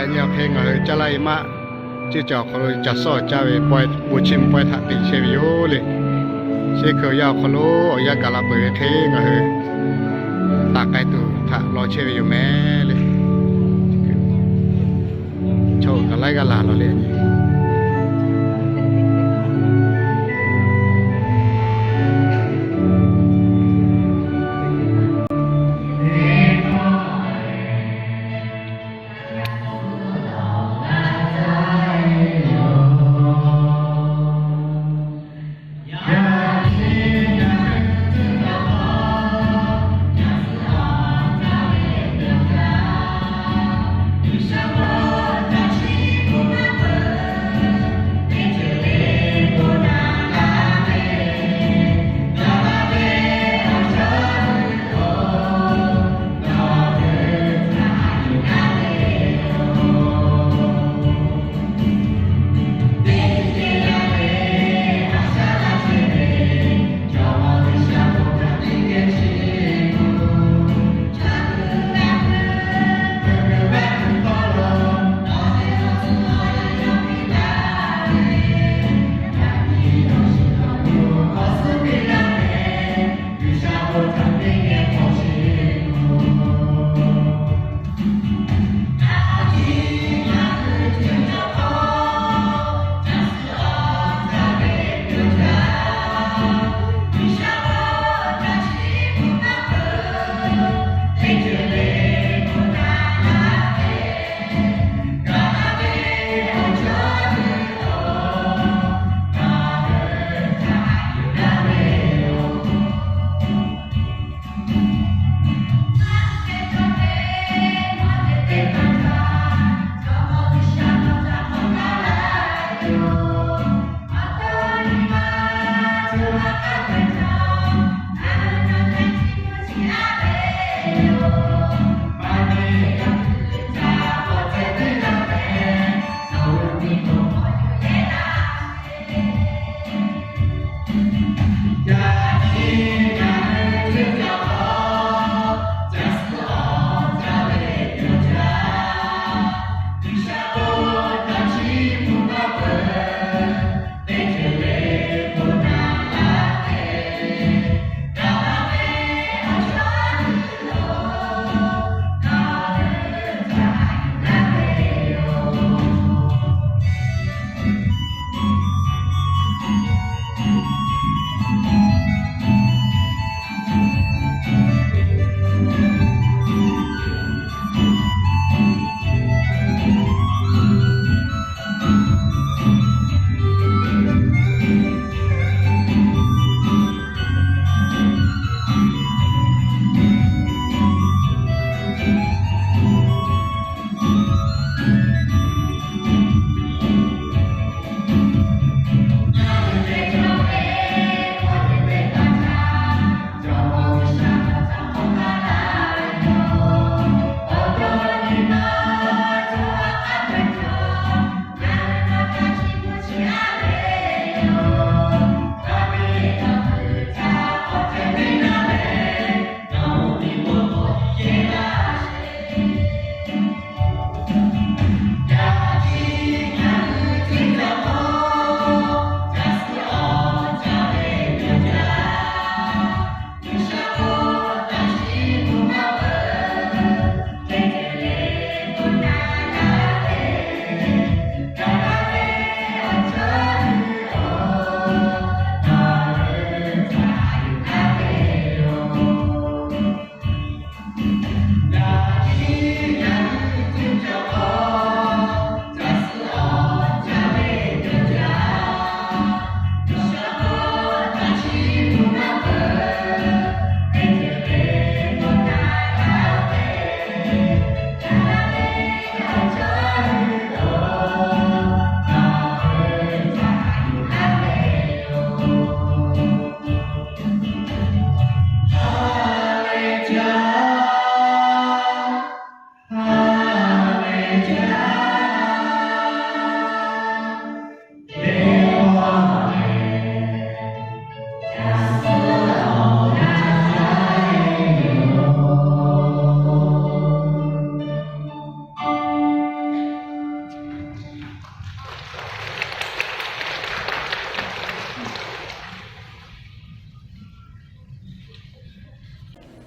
ya nhiều khi người cha lại mà chỉ choเขาจะสอจะไปปล่อยบูชิมปล่อยถักติเชวิโอเลยเชื่อเขายาวเขารู้อยากกะลาเปิดเทงเออตากไก่ตัวถักรอเชวิโอแม่เลยโชว์กันไล่กันลาเราเลย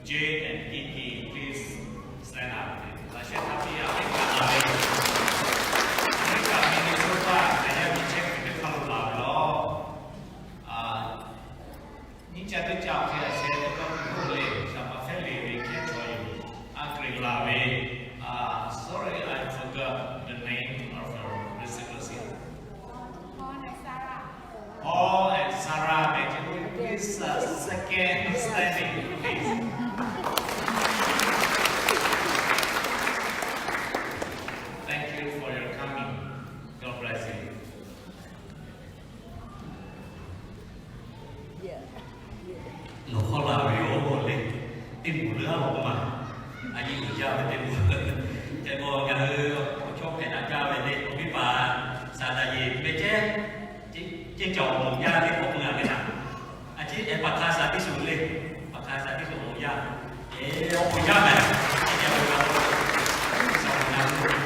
Jade and Kiki, please stand up. Saya tapi Amerika Minnesota saya dicek di kalau lalu ni jadi jauh saya tetap boleh sama family we can join Agri-Lawe. Sorry I forgot the name of the recipient. Paul and Sarah, make you please second standing, please. Thank you for your coming. God bless you. Nó khó làm vì ố hồn lên. Tin một lứa một mà. Anh ấy cũng giao về tin một lứa. Chạy bộ nhà hư, chốt hẹn đã giao về đây. Không biết bà, xa là gì? Về chết. Chỉ chọn một gia thì không ngờ cái nào. Anh chỉ em bạc khá xa tí xuống lên. Bạc khá xa tí xuống một gia. Một gia này. Anh em một gia. Sau một gia.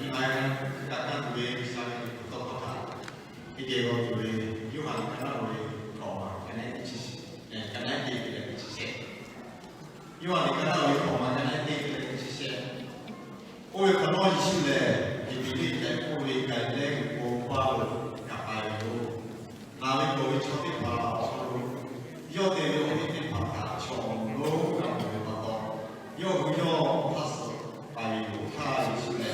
你来刚刚对上不到多少，一个我对有行看到会讲嘛，可能一起，可能一个一起写，有行看到会讲嘛，可能一个一起写，我会看到一些嘞，一比例在我会改嘞，我花了干嘛有，那会我会抽的话，有的有的话他穷咯，干嘛不到，有不有他是白有他一些嘞。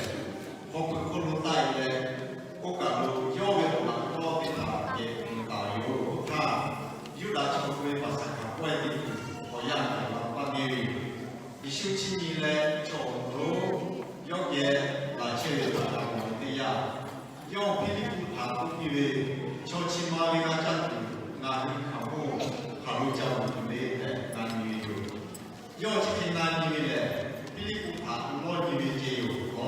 我们可能在嘞，我讲路有的嘛，多的他也大有他有那种规划上的规定，好样的嘛，关于一休七年嘞，从头要给那些那个的呀，要霹雳舞他都以为超起码的那家伙，那你看我考虑教育的男女有，要去男女嘞，霹雳舞他老女的就有，我。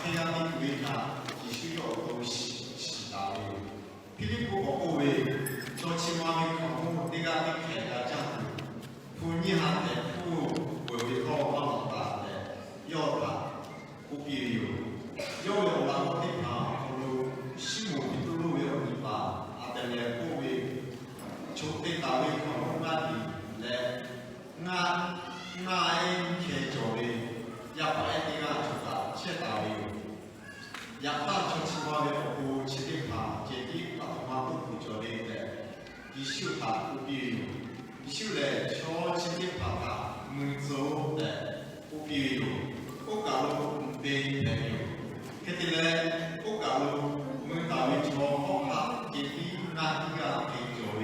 黑暗的国家必须要都是大的，霹雳舞各位，做起码的项目，这个的开发这样子，ผู้บริหารแต่ผู้บริโภคก็ลำบากแต่ยอดละผู้ปีอยู่ยอดเราหลังที่ผ่านเราชิมุที่ตัวรู้อยู่ที่ป่าอาจจะเรียกผู้วิชุดที่ตาวิของงานดีและงานเคจอรีอยากไปที่งานชุดละเช่นตาวิอยากตั้งชุดชิวาวิผู้ชิดิผ่าเจดีย์ปัตมาผู้จอรีแต่ที่ชิวผ่าผู้ปีอยู่修嘞，小青的爸爸们做的，我比如我搞了没朋友，可是嘞，我搞了我大卫做好下，这里那一个可以做了，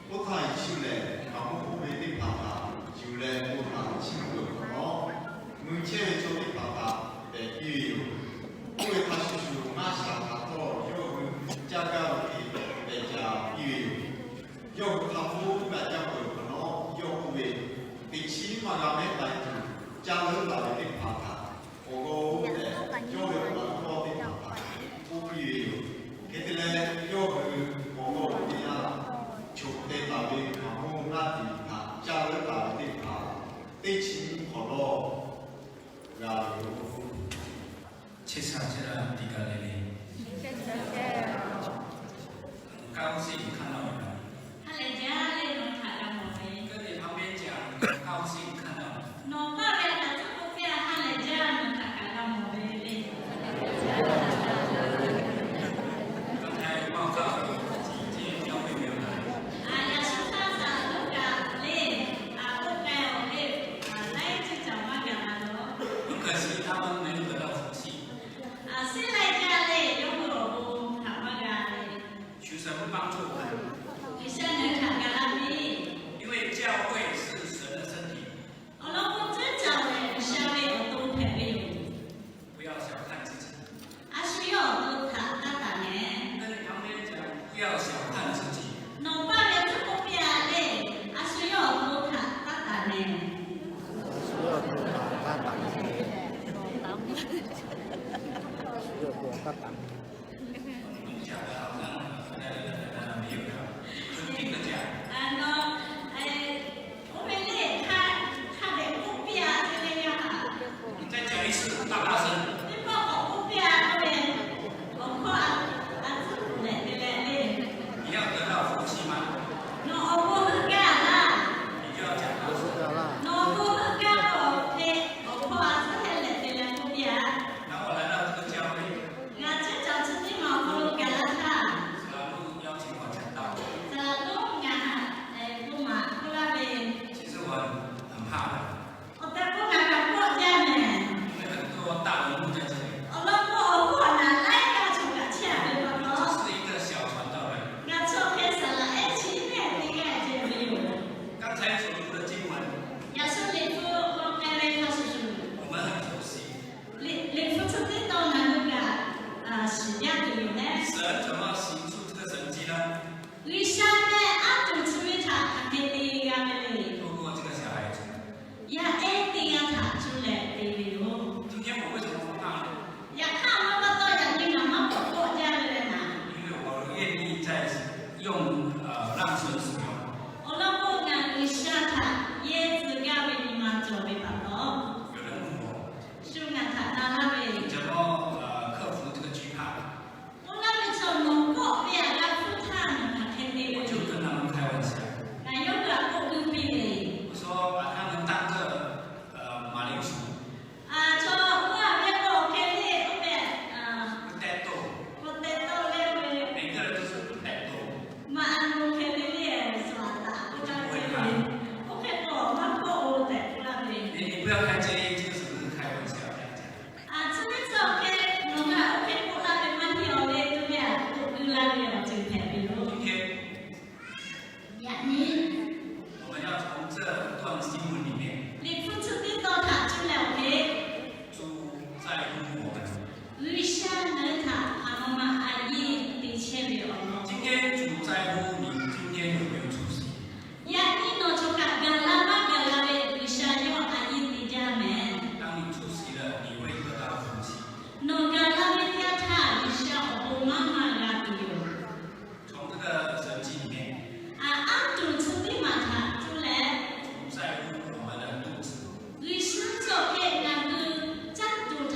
我看修嘞，那我没的爸爸，就嘞我看清楚了，我这做的爸爸的比如，我为他叔叔那想他做，有家教的家比如。要他父母家会可能要为第七嘛要没来住，家人来的怕他，我个要有很多的怕他，不必有，给的嘞要我个的呀，就得来的他父母那的怕，家人来的怕，第七可能要有。切上这个地个嘞，高兴看到没有？人家那种看到我们，跟你旁边讲，高兴看到。农那边的这不变，看人家能看到我们嘞。刚才报告几件交会没有来。啊，也是他啥都干嘞，啊，不干嘞，啊，来就讲嘛干嘛咯。很可惜他们没有得到福气。啊，谁来家嘞？有我不看嘛干嘞。求神帮助我们。你现在看干啦咪？因为教会是神的身体。我老公真教嘞，下面我都陪陪有。不要小看自己。啊，需要都看大胆嘞。跟你旁边讲，不要小看自己。农那边这不变嘞，啊，需要都看大胆嘞。今天我为什么放大呢？在乎我们。为啥呢？他阿妈妈阿姨的切没有咯？今天主在乎你今天有没有出席？呀，你诺就讲galaba为啥要阿姨的家门？当你出席了，你会得到福气。诺galaba dia他为啥我妈妈拉比有？从这个神迹里面，阿杜出的嘛他出来，主在乎我们的肚子。为啥做给那个扎杜他？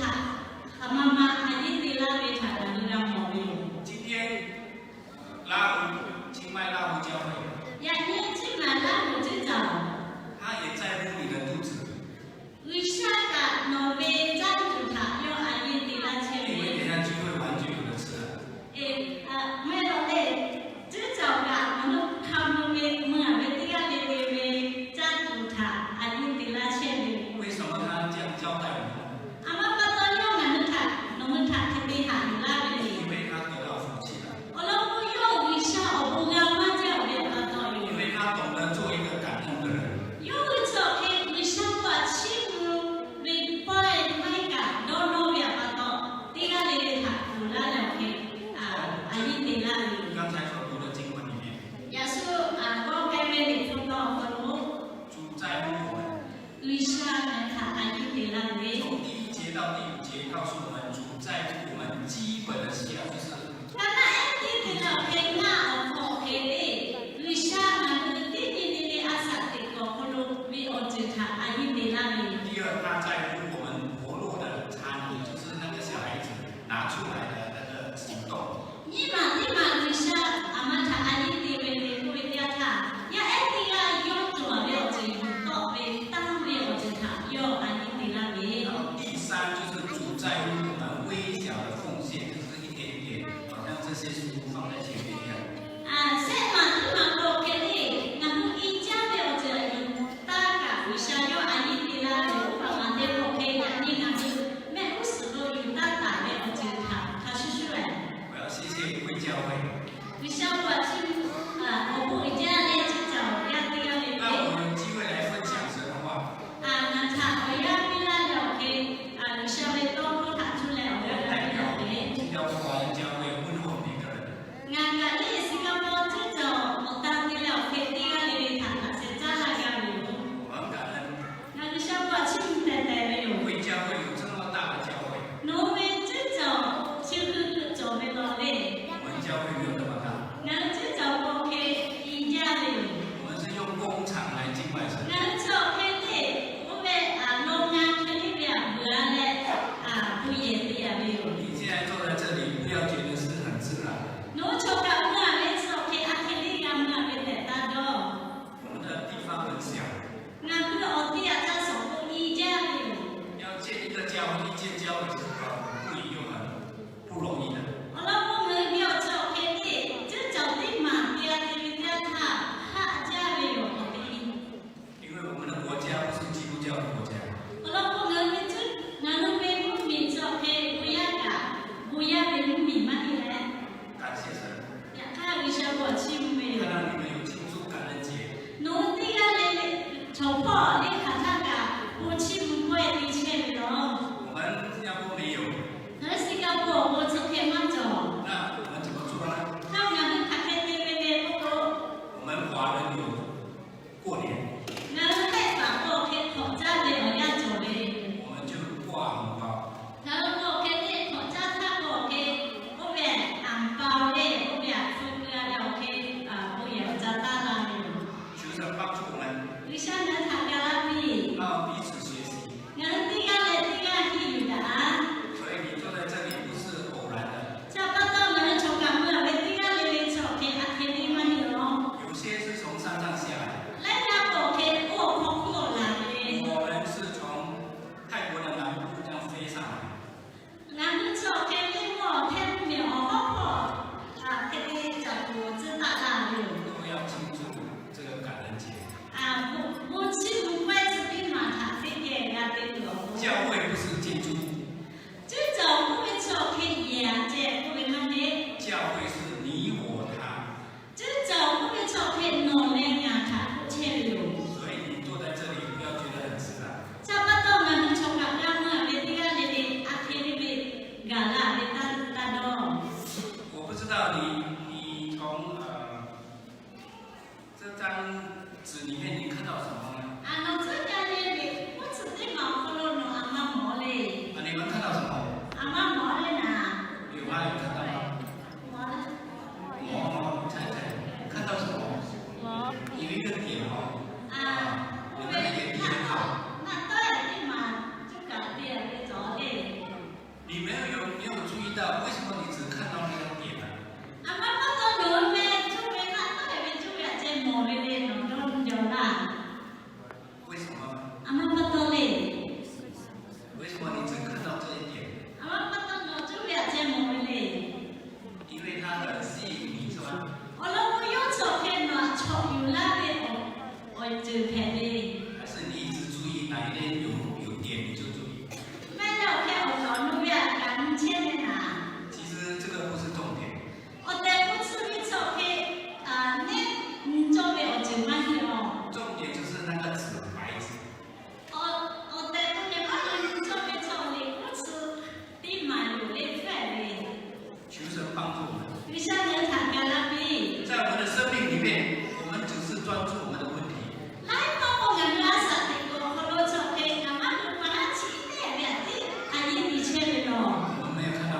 阿妈妈阿姨的拉比他那个让我有。今天拉胡清迈拉胡教会，呀，你去买拉我去找。他也在乎你的肚子。为啥个诺贝扎杜他要阿姨的拉切你会没？给他机会玩就有的吃了。ไม่หรอกเลยจื้อเจ้ากับมนุษย์คำเมื่อเวทีการเรียนเวจ้าจุธาอายุติลาเชน 为什么他这样交代我们？ อามาปัตตอยองนุธานมุธาที่ไปหาลาไปเลย 因为他得到福气了， โอโลกุโยวิชาอบุงามาเจ้าเวปัตตอย 因为他懂得做一个感恩的人。 โยวิชาเอวิชาว่าชิมุวิปอยไม่กะโดโนเวียปัตตอที่การเรียนถาดูลาแล้วเออายุติลาเลย 刚才所读的经文里面， ยาสูก็แกเวนิฟุตตอคนรู้ 主在乎我们。 วิชานะคะอายุติลาเลย 从第1节到第5节告诉我们，主在乎我们基本的需要，就是 ถ้าไม่ติดเราเพลงหน้าเอาพอเพลงนี้วิชามันติดอาศัยติดกับคนรู้วิโอจิตาอายุติลาเลย 第二，他在乎我们活络的参与，就是那个小孩子拿出来的那个行动。 นี่มาวิชาอามาทาอายุติเวนิคุยเดียท่ายาเอติกายอตัววิโอจิตาเป็นตั้งวิโอจิตายออายุติลาเลย 然后第三就是主在乎我们微小的奉献，就是一点点，好像这些书放在前面一样。 เส้นมาที่มาโลเกลีงั้นผู้อีเจ้าเดียวจะอยู่ตากับวิชายออายุติลาเลยประมาณเดียวโอเคอย่างนี้งั้นแม่รู้สึกว่าอยู่ตาตาวิโอจิตา他是谁？ 我要谢谢一位教会，วิชาว่าที่我不一家咧去找亚迪亚咧让我有机会来分享神的话。 งั้นถ้า我要ไปแล้วโอเควิชาไปต้องพูดถามชุดแล้ว 我 เดี๋ยว 代 เราไป 表 เลย 新加坡华人教会问候每个人。 งานการที่สิงคโปร์ที่จะมาตั้งที่แล้วเพจที่อะไรถามเสร็จจ้าละกันอยู่ 我很感恩， งานวิชาว่าที่แต่ไปอยู่ 为教会有这么大的教会， หนูไม่จะจะชื่อคือจะไม่รอเลย 我们教会没有那么大， งานจะจะโอเคอีเจ้าเลย 我们是用工厂来敬拜神。 งานจะโอเคเลยว่าเป็นโรงงานที่เรียกเบื่อและผู้ใหญ่ที่อยากอยู่ 你现在坐在这里，不要觉得是很自然的， หนูชอบกับเมื่อไม่ชอบแค่อาเคลีกับเมื่อเป็นแต่ตาดอ 我们的地方很小， งานคือเอาที่อาจารย์สอนอีเจ้าเลย 要建一个教会，一间教会是很不易又很不容易的。 เราพวกเงินเดียวจะโอเคเลยจะจะได้มาเดียวที่วิทยาศาสตร์ข้าเจ้าเลยอยู่ตรงนี้ 因为我们的国家不是基督教的国家， เราพวกเงินไม่ชุดงานเป็นผู้มีจะโอเคบุญกะบุญเป็นผู้มีมากที่แล้ว 感谢神， อยากข้าวิชาว่าชิมเมย์ 看到你们有庆祝感恩节， หนูที่กันเลยชาวพ่อเนี่ยข้าท่านกับผู้ชิมเพื่อที่เชื่อเนาะ 我们新加坡没有， แล้วสิงคโปร์我จะเข้ามา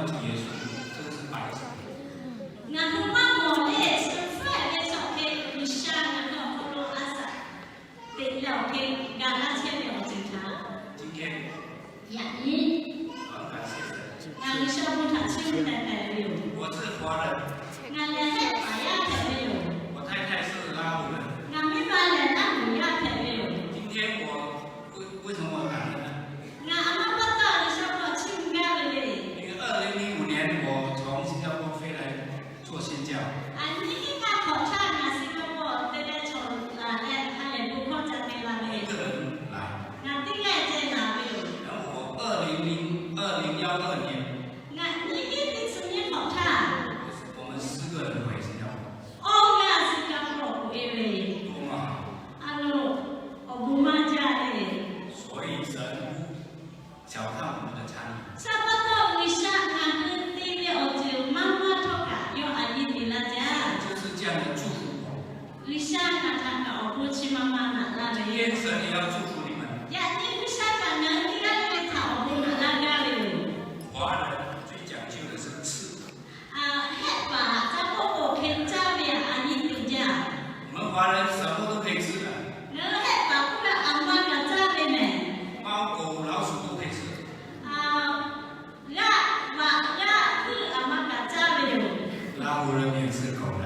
主耶稣，这个是白色。那么我嘞是快的小黑，你下那个葫芦阿萨，得了黑，干那前面我检查。今天呀，你，很感谢神，那你小不查清白白的哟。我是华人，那来还白呀白的哟。我太太是拉鲁人。那没办来那不要白的哟。今天为什么感恩呢？那阿妈不到你小不清白的嘞。因为2005年我从新加坡飞来做宣教。啊，你应该考察那是个我对待从来他也不靠在那啦嘞。一个人来，那应该在哪里哟？然后我2012年，那你一定是你考察。我们4个人回新加坡，哦，那是讲我不以为。多么好！啊，我不骂家嘞。所以神小看我们的参与。差不多为啥那个地里我就妈妈托卡要阿姨的那家？就是这样的祝福我。为啥那他搞不去妈妈那那今边？天神也要祝福你们。呀，你为啥讲呢？你那里讨不那那个嘞？华人最讲究的是吃。啊，黑把咱婆婆偏家里阿姨的家。我们华人什么都可以吃的，那黑把不要阿妈的家里面。猫狗老鼠都可以吃。คืออามากับเจ้าเลยอยู่ 拉鲁人也吃狗的，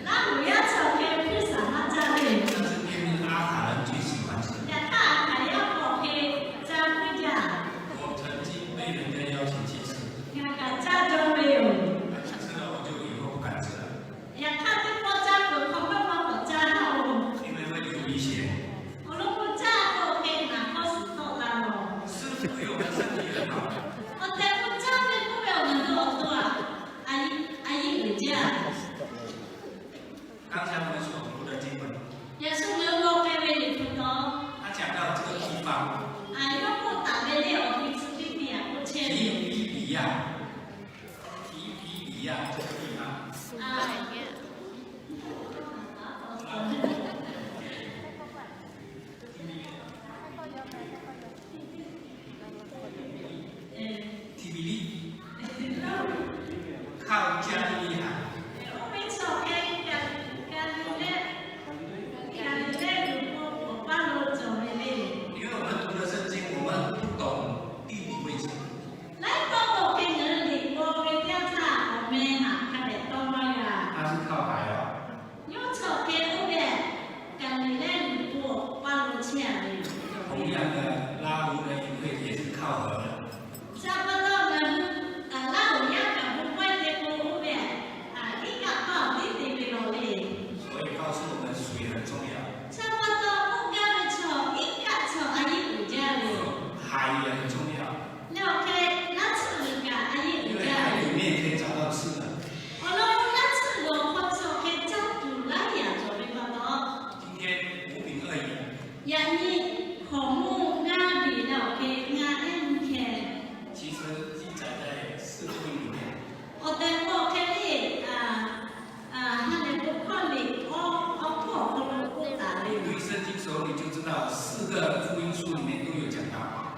แล้วหนูอยากชอบแค่คือสามารถเจ้าเลย 但是偏偏阿卡人最喜欢吃。 อยากถ้าใครอยากบอกแค่เจ้าคือจะ 我曾经被人家邀请去吃， อยากกับเจ้าจงเลยอยู่ 但是吃了我就以后不敢吃了， อยากถ้าที่พ่อเจ้าคือเขาไม่มาบอกเจ้าเรา 因为会有危险。 我รู้ว่าเจ้าโอเคนะเขาสุดโต่งเรา 师傅有的身体很好， แต่พ่อเจ้าเป็นผู้เดียวเหมือนตัวอายุหรือเจ้า 刚才我们所读的经文， อย่าสู้เนื้อโลกไปเวลิคุณน้อง 他讲到这个地方， อายุผู้ต่างไปเรียกที่สุดที่เดียวผู้เช่น 提比亚，这个地方， 提比利靠加利利海， ไม่ชอบแค่การดูแลหรือว่าบ้านเราจะไม่ได้ 因为我们读的圣经，我们不懂地理位置， และก็บอกแค่เงินหรือว่าเป็นเจ้าท่าของแม่หาขนาดต้องมาอย่า 它是靠海哦。 ยอดชอบแค่ผู้แบบการดูแลหรือว่าบ้านเราเชี่ยเลย 同样的，拉鲁人也是靠河的。 ทราบว่าเรานั้นเล่าอย่างกับผู้ไว้เด็กผู้แบบที่กับพ่อที่ตีไปเราเลย 所以告诉我们水很重要， ทราบว่าเราผู้แก่ชอบอีกกับชอบอายุหรือเจ้าเลย 海也很重要， แล้วแค่นัดสื่อกับอายุหรื 因 อ 为 เจ้า 海里面可以找到吃的。 เรานัดสื่อเราคนชอบแค่เจ้าดูแลอย่างจบไปก่อนเนาะ 今天5饼2鱼， อย่างนี้ของมูงานดีเราแค่งานเอ็นแค่ 其实记载在4福音里面。 โอแต่บอกแค่นี้ถ้าในบุคคลนี้เอาพวกคนเราพูดตาเลย 读圣经的时候，你就知道4个福音书里面都有讲到。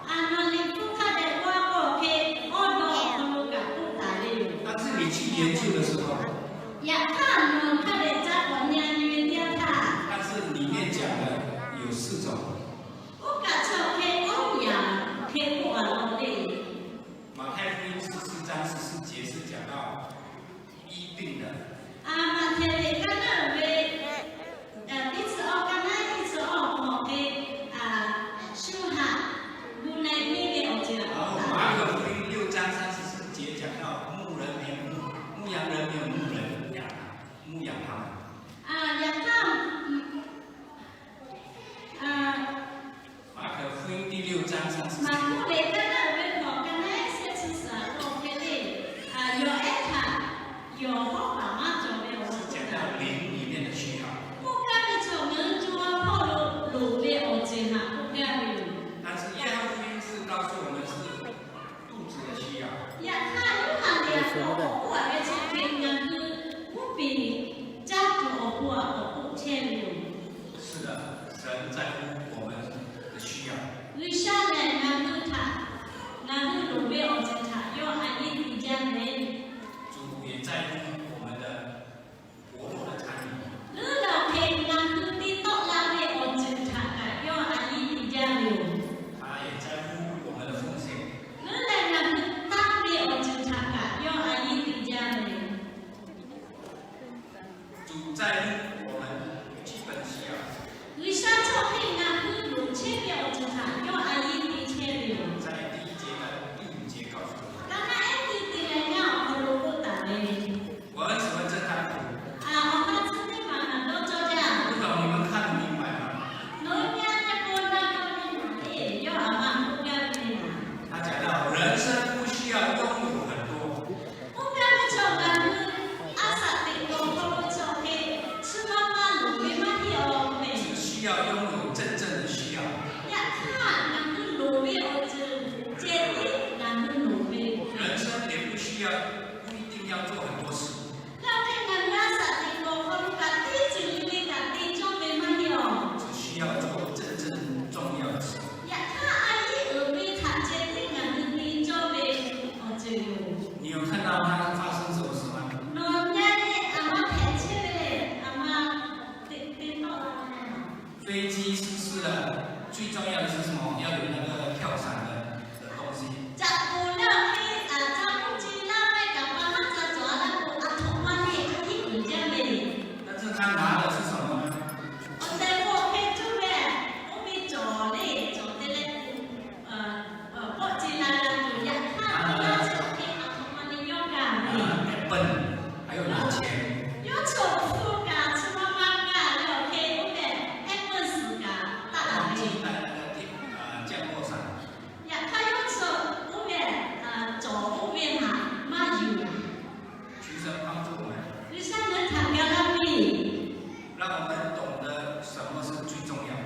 นั่นเลยพูดถ้าได้ว่าบอกแค่อ้อนบอกคนเรากับพูดตาเลย 但是你去研究的时候， อยากถ้ามันถ้าได้จัดวันงานยืนเดียวค่ะ 但是里面讲的有4种。 โอกาสชอบแค่อ้อนอย่างแค่พวกเราเลย 马太福音14章14节是讲到医病的， มาเทเลกันนะเวที่สอกันนะที่สอบอกแค่ชูหะดูในมีเดียวเจอ 然后马可福音6章34节讲到牧羊人没有牧人牧养他们。 อยากทำ 马可福音第6章34 มา 节。 พูดเลยกันนะเวบอกกันนะเสียชื่อสารบอกแค่นี้ยอเอ็ดค่ะยอพ่อป่ามาจอเวล 讲到灵里面的需要， พวกแกไปจอเงินจัวพ่อลูกเลี้ยงเจหะพวกแกไปอยู่ 但是约翰福音是告诉我们是肚子的需要。 อยากถ้ายุหันเดียวของผู้ว่าไปเช็คเงินคือผู้ปีจ้าตัวผู้ว่าผู้เช่นอยู่ 是的，神在乎我们的需要。 วิชาแรงงานคือถ่างานคือลูกเลี้ยงเจหะยออันนี้ที่จะเน้น需要不一定要做很多事，只需要做真正重要的事。你有看到他发生什么事吗？飞机失事了，最重要的是什么？要有那个跳伞的东西。但是他拿的是什么呢？笨，还有拿钱。忘记带那个降落伞。求神帮助我们，让我们懂得什么是最重要的。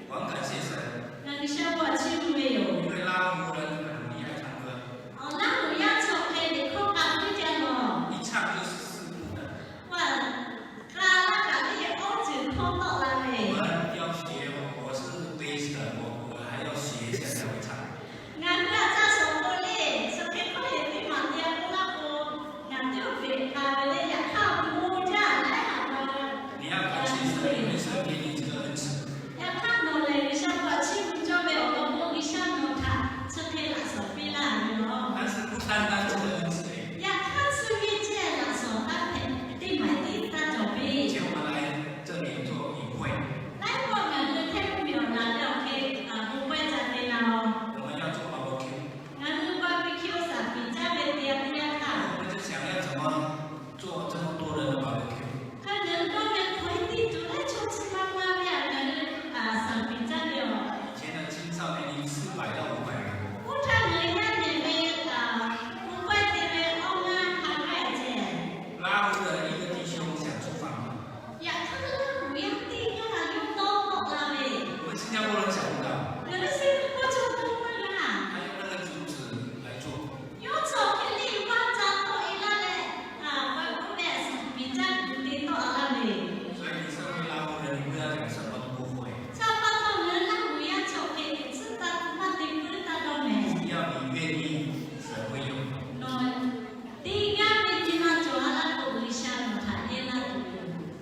我很感谢神，因为拉夫人很厉害唱歌，一唱就是4部的。我们要学，我是 bass 的，我还要学一下才会唱。你要感谢神，因为神给你这个恩赐。但是不单单这个恩赐，以前我们来这里做营会，我们要做 barbecue， 我们就想要怎么做这么多人的 barbecue。以前的青少年龄400到500人，拉夫的一个弟兄想厨房，我们新加坡人想不到，他用那个竹子来做。所以你身为拉夫人，你不要讲什么都不会，只要你愿意，神会用你。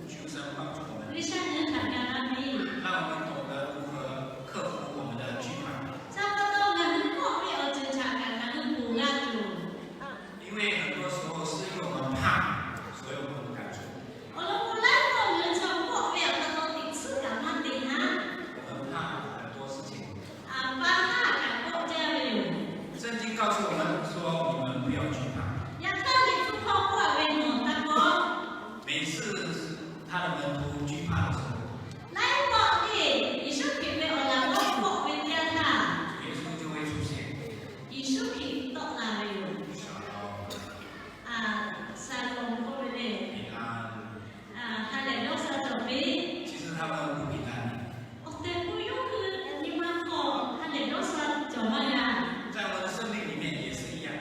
求神帮助我们，让我们懂得如何克服我们的惧怕，因为很多时候是因为我们怕，所以我们不敢做。我们怕很多事情。圣经告诉我们说，你们不要惧怕。每次他的门徒惧怕的时候，耶稣就会出现。平安。其实他们不平安，在我们的生命里面也是一样。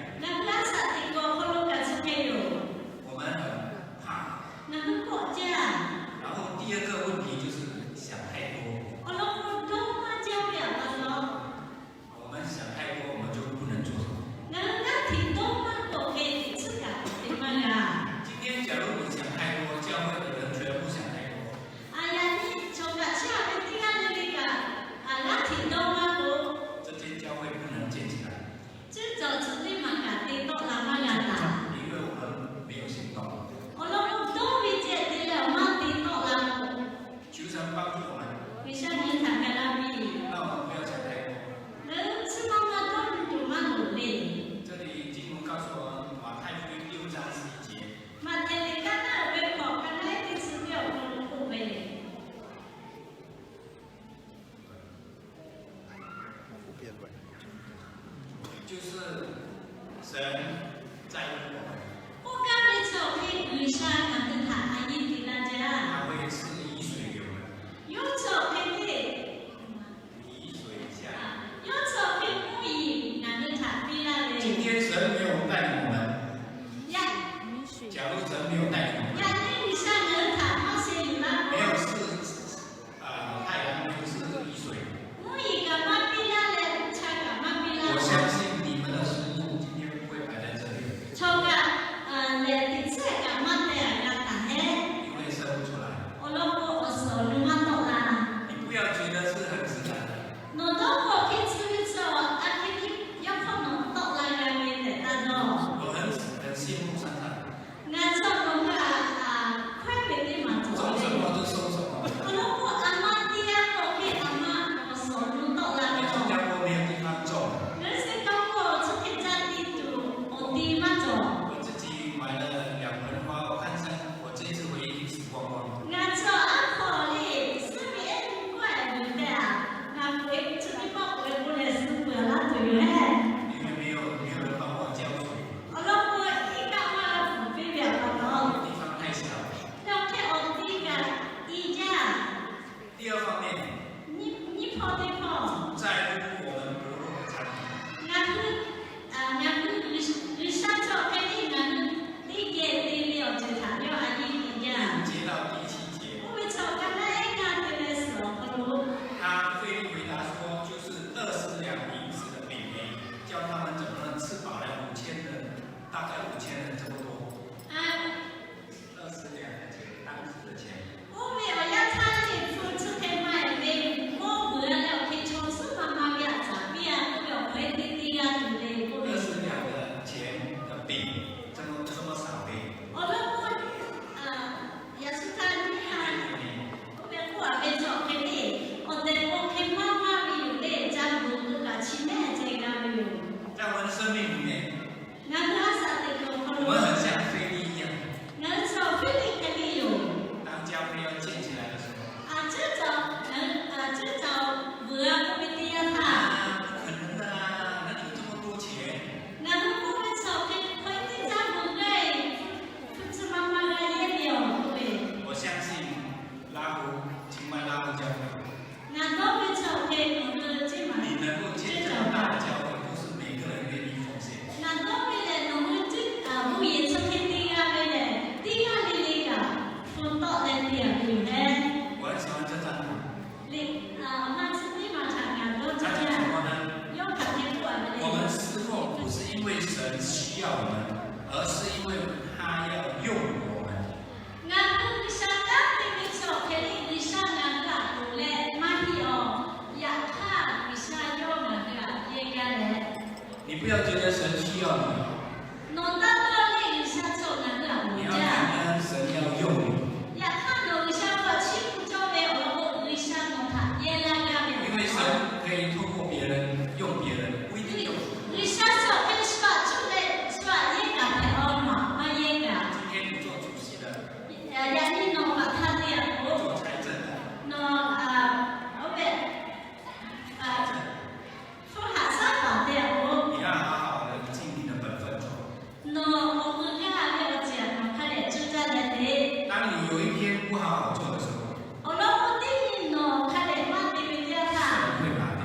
我们很怕。然后第二个问题就是想太多。我们想太多，我们就不能做什么。今天假如你想太多，教会的人全部想太多，这间教会不能建起来，因为我们没有行动。求神帮助我们，让我们不要想太多。这里经文告诉我们，马太福音6章11节，就是神在乎我们，他会赐雨水给我们。在乎我们薄弱的产品。接到第7节，他费力回答说，就是20两银子的饼而已，叫他们怎么能吃饱了5000人，大概5000人这么多，20两的钱，当时的钱。20两的钱的饼，这么少的。在我们的生命里面，我们很像菲利一样，当教会要建起来的时候，不可能的啦，哪里有这么多钱？我相信清迈拉湖教会，你能够建这么大的教会，不是每个人愿意奉献。我很喜欢这张图，它讲什么呢？我们侍奉不是因为神需要我们，而是因为他要用我们。你不要觉得神需要你，你要感恩神要用你。因为神可以透过别人用别人，不一定用你。今天你做主席的，做财政的，你要好好的尽你的本分做。当你有一天不好好做的时候，神会拿掉。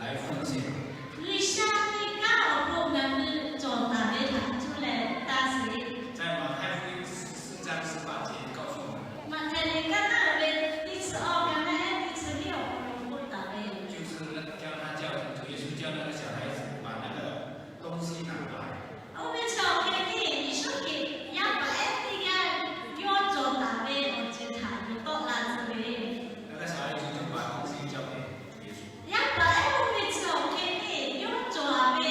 来奉献。你下你干我不能是做大的他出来打死。在马太福音4章18节告诉我们，马太你干那边第12干那第16不打的。就是叫他叫主耶稣叫那个小孩子把那个东西拿来。我们说给你，你说给要把那个要做大的我就谈不到那这边。那个小孩子就把东西交给主耶稣。要把我们说给你要做大的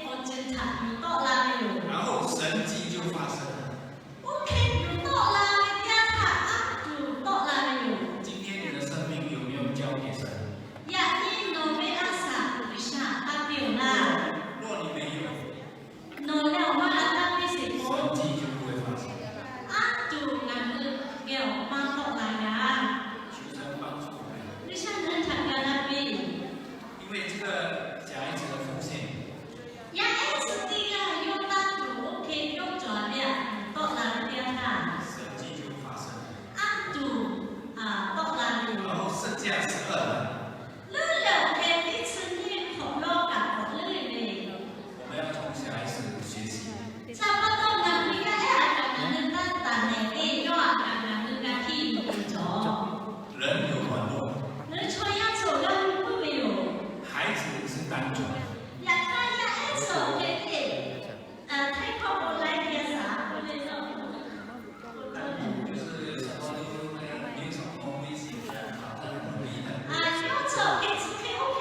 我就谈不到那边。然后神迹就发生了。我看不到那边呀，他不到那边。今天你的生命有没有交给神？呀，你弄没阿啥不啥，他表啦。若你没有，弄了嘛，当然是神我。迹就不会发生。啊，就那个叫帮到来呀。求神帮助我们，你像人参加那边。因为这个小孩子的奉献，呀，是这个用当主可以用转的，到哪里啊？神迹就发生了。啊，主啊，到哪里？然后剩下12人，你了可以吃你可乐感可乐的。我们要从小孩子学习。差不多那你个哎，那那打那个要啊，那个去做。人有软弱，你穿呀做了不没有？孩子是单纯。呀，他呀，做给你，太靠不来点啥，不能说。就是什么都没有什么威胁的，好的努力的。啊，要做给自己OK，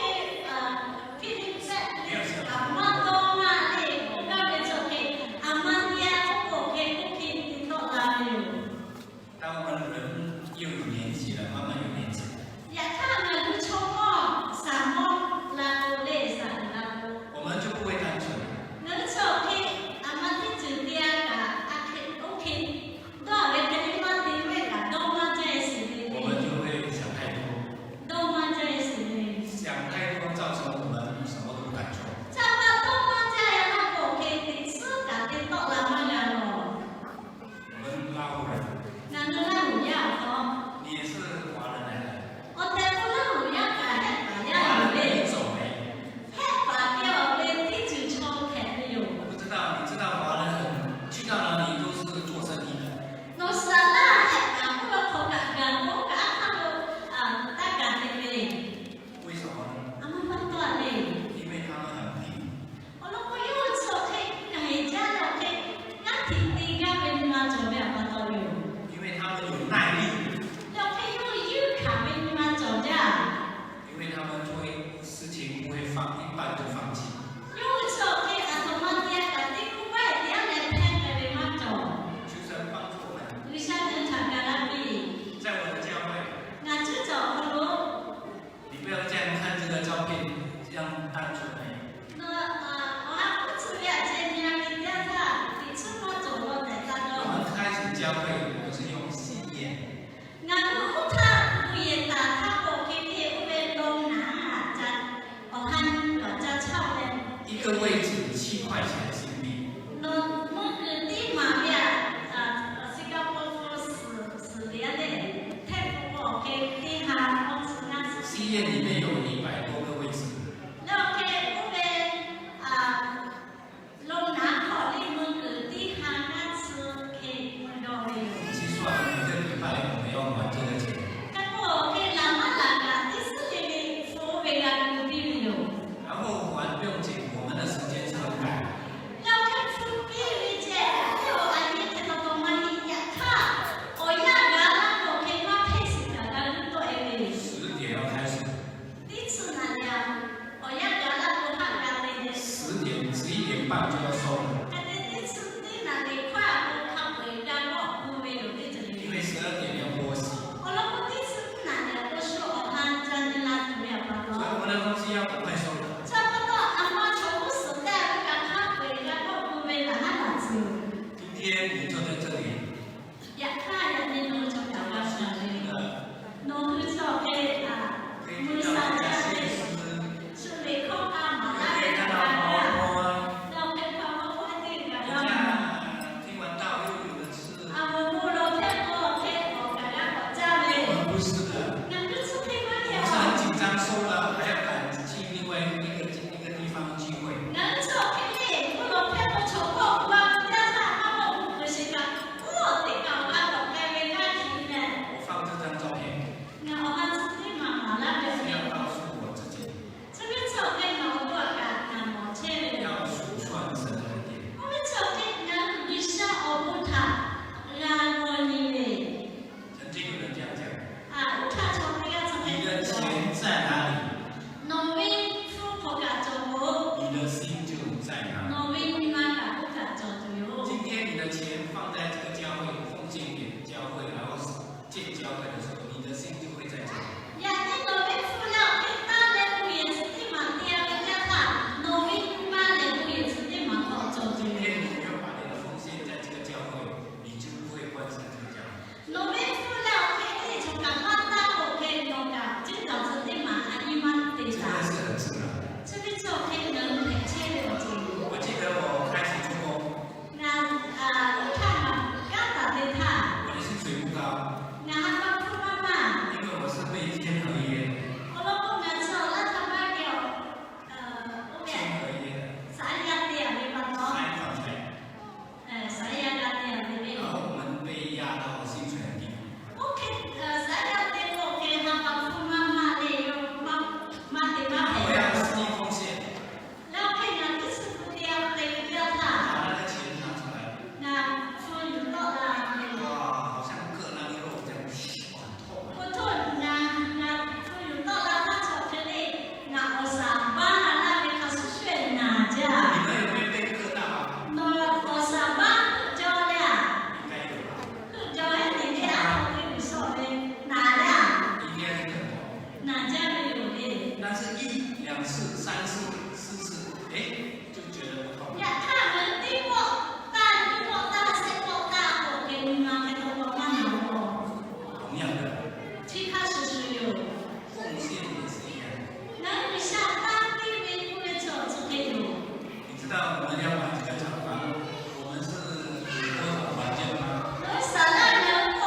批评在阿妈多嘛嘞，我讲给做给阿妈爹OK，你到哪里？当我们人又有年纪了，慢慢有年纪了，呀，他们不错哦，什么拉布嘞，啥拉布？我们就不会单纯。你做给阿妈的酒店啊，OK，多少个给你妈的位啦，多妈在是的，我们就会想太多，多妈在是的。想太多造成我们什么都不敢做。差不多妈在呀，那 OK，第四个给到了嘛了。我们拉湖人，那你那不要哦，你也是华人来的，我在不那不要改，不要华人嘞，你走没？黑发掉嘞，地主抽开的哟。我不知道，你知道华人去到哪里都是做生意的。那是啦，黑发不要头干干，我干他们大干的嘞，为什么呢？阿妈不断嘞。因为他们很拼。我如果有做开改家了开，那天天干为嘛做不了嘛都有。因为他们有耐力，了开有卡为嘛做的？因为他们做事情不会放一半就放弃。有做开阿头妈爹干的不怪爹来看的为嘛做？求神帮助我们。你像人参加那边，在我的教会，那就做好咯。你不要这样看这个照片，这样单纯而已。那我还不知道这面的爹他，你怎么做到的？那个。我们开始教会，我是用信念。ngài cũng tha vì ta tha bộ cái kia về đông nã cha ở han ở cha chào lên 一个位置7块钱新币， nó một cái đi mà bia Singapore sử lý đấy thay bộ cái đi hà ông sử năng 信念里面有100多个位置， nó cái về đông nã họ đi một cái đi hà ngã sư cái đồ này 计算每个礼拜我们要还这个钱， cái bộ cái làm ăn là cả đi sư cái phố về là cái đi nhiều 然后还不用紧，我们的时间是很赶， เราแค่ฟุตบี้วิเจเดี๋ยวอันนี้จะต้องมาที่ยาค่ะโอ้ยยากนะโอเคว่าเพศสิกับการตัวเอง10点要开始， ที่สุดนั่นเนี่ยโอ้ยยากนะเราผ่านการเรียน 10点11点半就要收了， แต่ที่สุดที่นั่นเนี่ยคว้าเราทำเองการบอกกูไม่รู้ที่จะเรีย 因 น 为12点要播洗， โอ้แล้วที่สุดนั่นเนี่ยก็ช่วยทานจานนี้ละตัวอย่างบ้าง 所以我们的东西要赶快收了。 ชอบก็อามาชอบสุดแต่การทำเองการบอกกูไม่รู้หาซื้อ 今天你坐在这里， อยากฆ่าอย่างนี้เราจะทำอะไรโน้ตชอบให้可以 มือ 听到 สั่น 大 จะ 家 ได้ 信息， สุดเลยข้อความมา 也 ได้ 可以 กั 看 น 到 บ้าง 毛毛啊， เราเป็นความว่าดีกัน 人 เรา 家听完道又有的吃， อาวุธเราแค่ก็แค่ออกกันแล้วก็จ้าเลย 我们不是的， งั้นก็สุดที่ว่า 我 เดียว 们是很紧张，收了还要赶去另外一个2次、3次、4次，哎，就觉得不痛。呀，他们地过大地过大水过大火给你们给都过慢了同样的，其他是有，奉献也是一样。那你像当地为不会做这个有。你知道我们要买这个厂房，我们是有多少条件吗？我少了人口，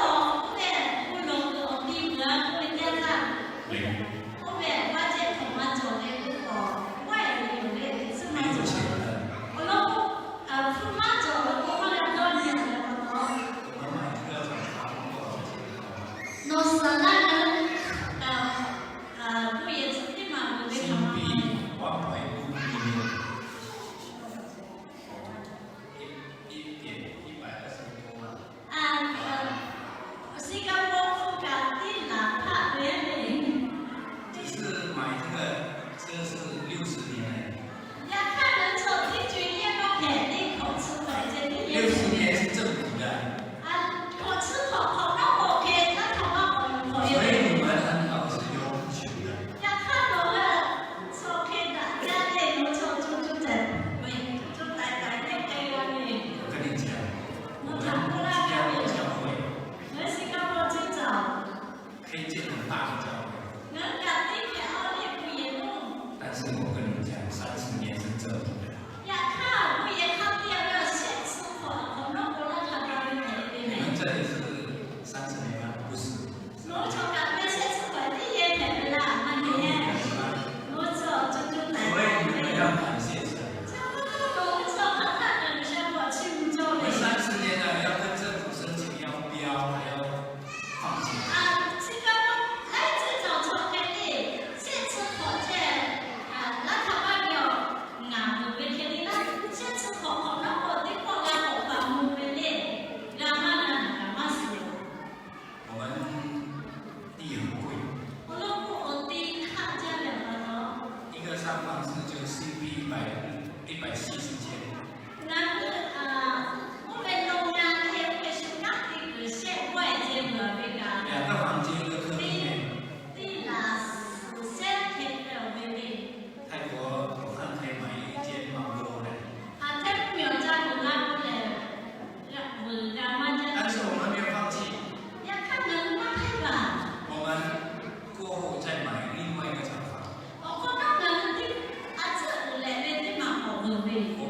不能够地格不会加上，对。后面关键同我做的外有的是没有钱的，我都父妈走了，我们2多年了我们买这个厂房多少钱？都少了人不也是地嘛，不会新什么。币160million，120多万。新加坡附近的哪怕别人，就是买这个是60年，要看人做地主业不肯定口吃回这里也。 60年是政府的，我吃口那 OK， 那口那我所以你们很好是有钱的。要看我们是 OK 的，家里有做住在，喂，住在那给我们。我跟你讲，我们我新加坡教会我新加坡最早，可以建很大的教会，人家地铁奥利不也弄，但是我跟你讲，30年是政府的。要看不也看第二个现吃火，我们不让他当地你们这里是30年吗？不是。我从那边现吃火，第一天啦，那天我做就来。所以你们要感谢神。我做看看人生我庆祝我们的。 30年了，要跟政府申请要标，还要放弃。新加坡来最早从给你现吃火箭，那他们有俺们给你那现吃火，那我的国家火把我们的，俺们死。我们地很贵，我都不我的看见了一个3房式就CP 140千。那我们农家也会是哪里个县外界的那个。 2个房间1个客厅。地啦，1000平的位置。泰国我看可以买一间蛮多的，这没有在湖南不的，但是我们没有放弃，要看人脉吧。我们过后再买另外一个厂房。我看到人的，这来的地方好特别。我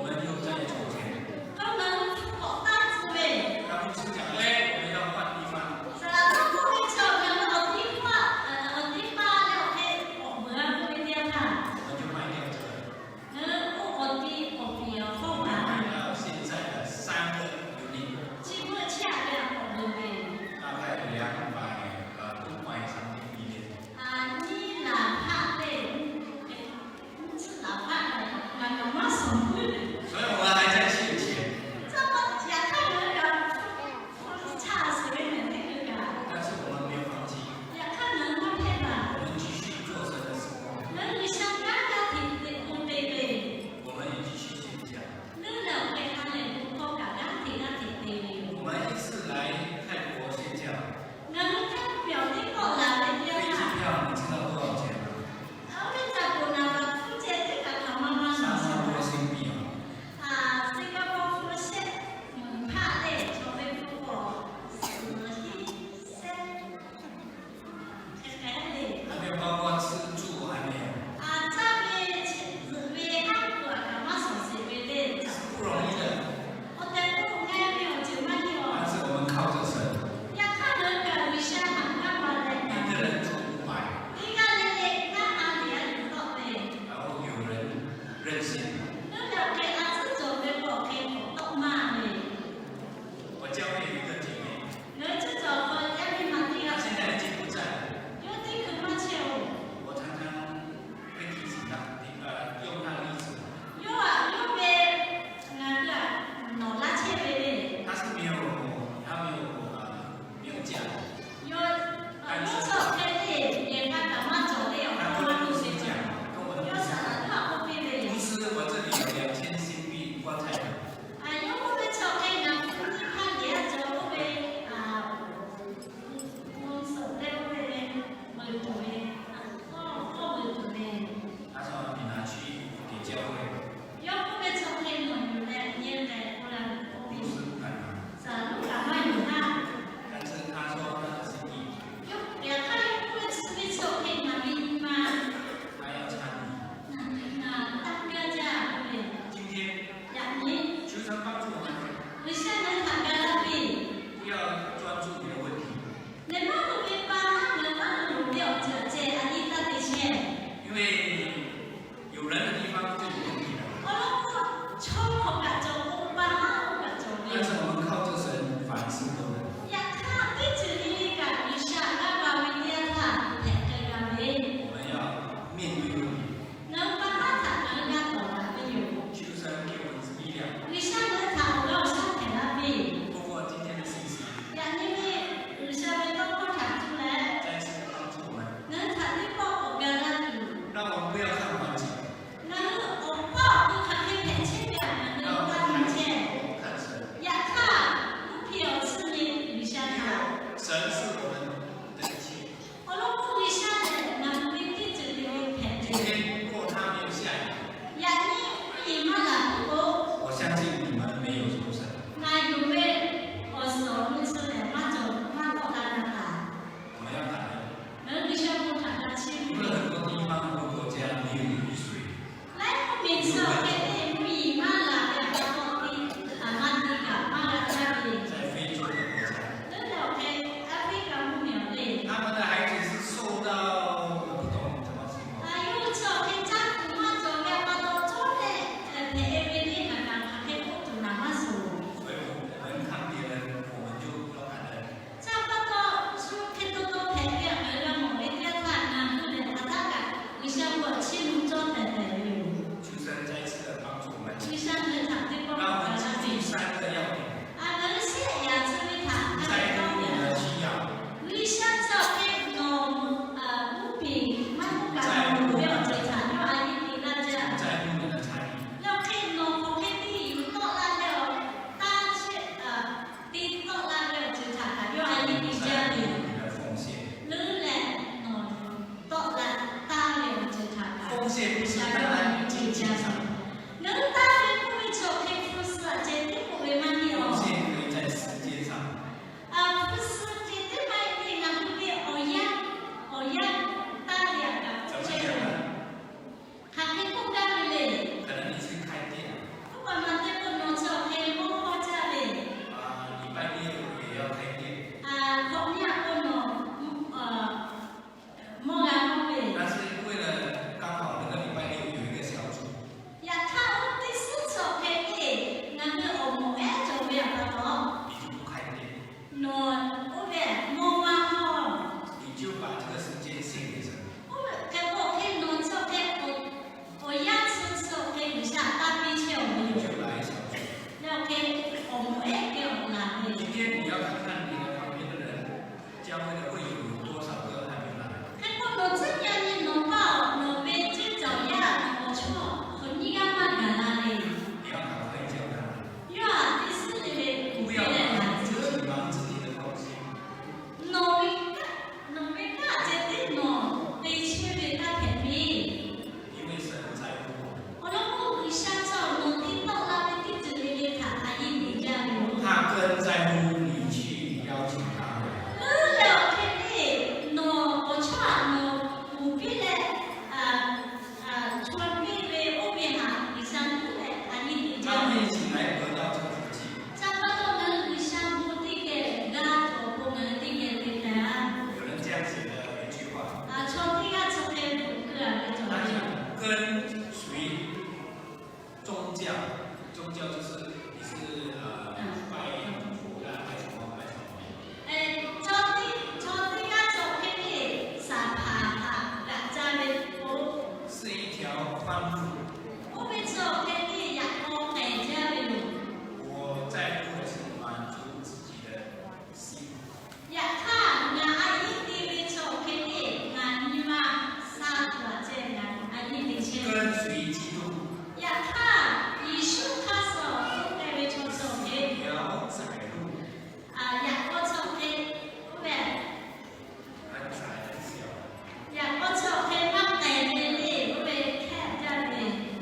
อยากก็ชอบให้มากแต่เลยนี่ก็เป็นแค่ได้เลย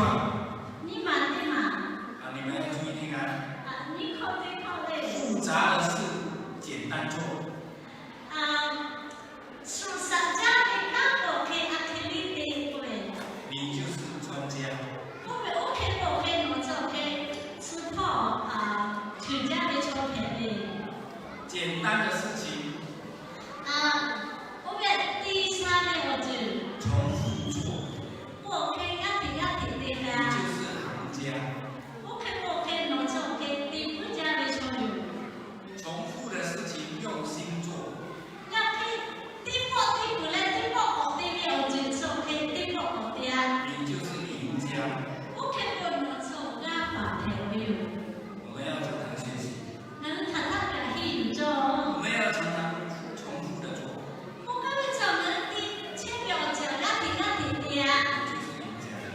话。你嘛。啊，你们要注意听啊。你靠对。复杂的事简单做。属实家的干部给阿克里的对。你就是专家。OK，我做给吃破全家的钞票的。简单的事情。我第3呢，我就重复做。我可以的你就是行家。OK，我做给第5家的钞票。重复的事情用心做。那可以第5嘞，第5我就做给第5我的。你就是赢家。OK，我做阿法朋友。我们要常常学习。能谈到的去做。我们要常常重复的做。我刚才讲的第前面我讲的就是赢家。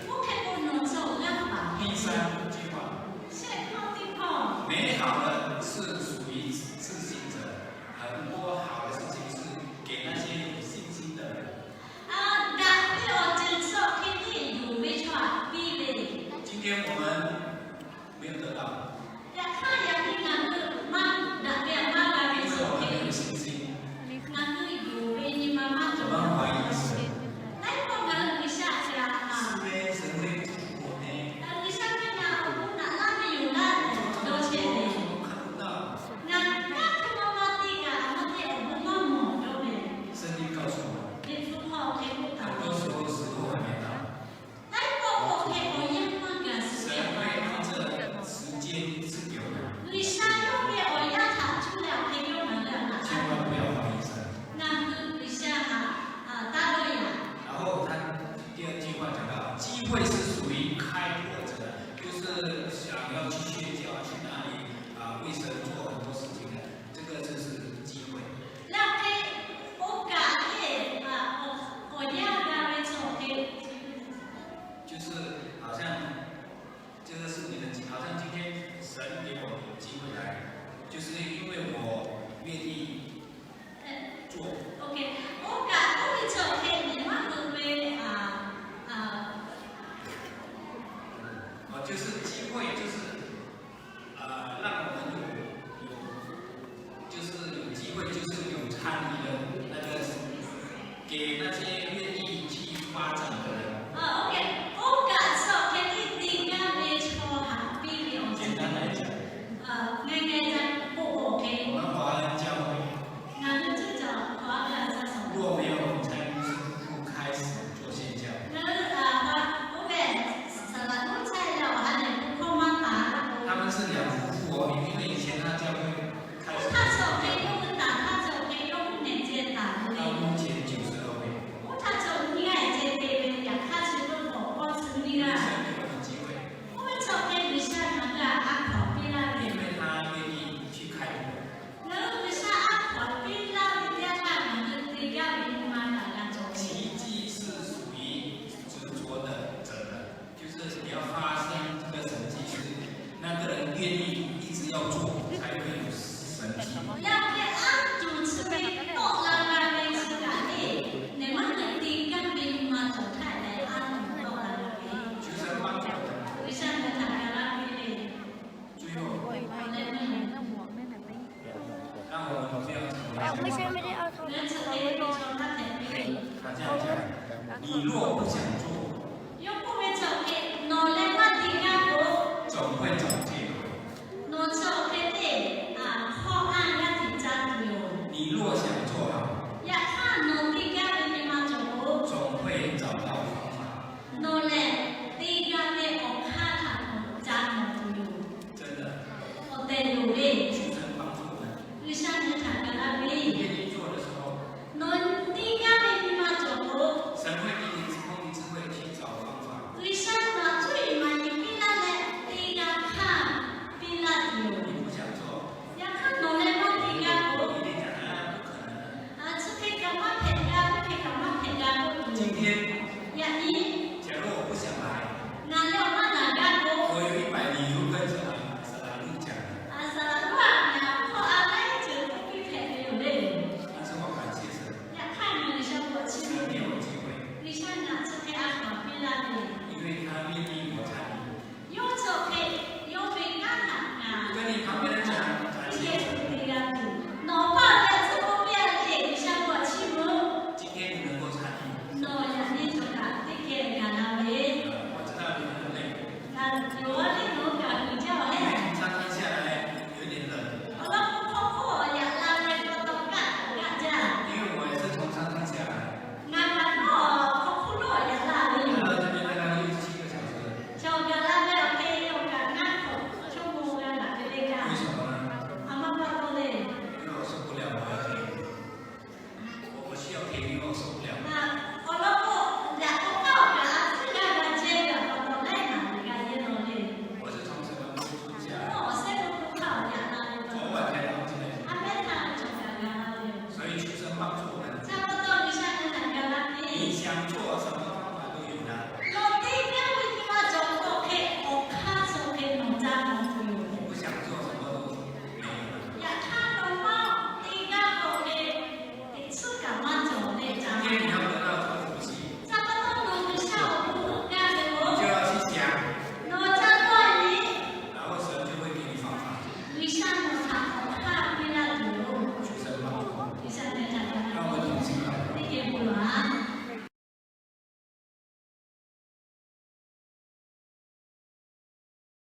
OK，我做阿法朋友。第3句话。美好的是属于自信者，很多好的事情是给那些有信心的人。今天我们没有得到，因为我们没有信心，我们怀疑神。是呗，神会祝福我们。看不到。圣经告诉我们，很多时候时候还没到。神会按着时间赐给我们，千万不要怀疑神。然后他第2句话讲到，机会是属于开拓者的，就是想要去宣教、去哪里为神做很多事情的，这个就是机会。就是好像这个是你的机，好像今天神给我有机会来，就是因为我愿意做。就是机会，就是让我们就是有机会，就是有参与的那个，给那些愿意去发展的人。简单来讲，我们华人教会若没有参与师傅开始做宣教，他们是2夫妇哦，因为以前他教会开始到目前92位。神给我们机会，因为他愿意去开拓。奇迹是属于执着的责任，就是你要发生这个神迹，是那个人愿意一直要做，才会有神迹。就是帮助我们。最后，让我们不要成为ไม่ได้เอาโทรศัพท์ไว้บน 他这样讲，你若不想做，总会找借口。你若想做好，总会找到方法。真的，求神帮助我们。愿意做的时候，神会给你聪明智慧。你想做什么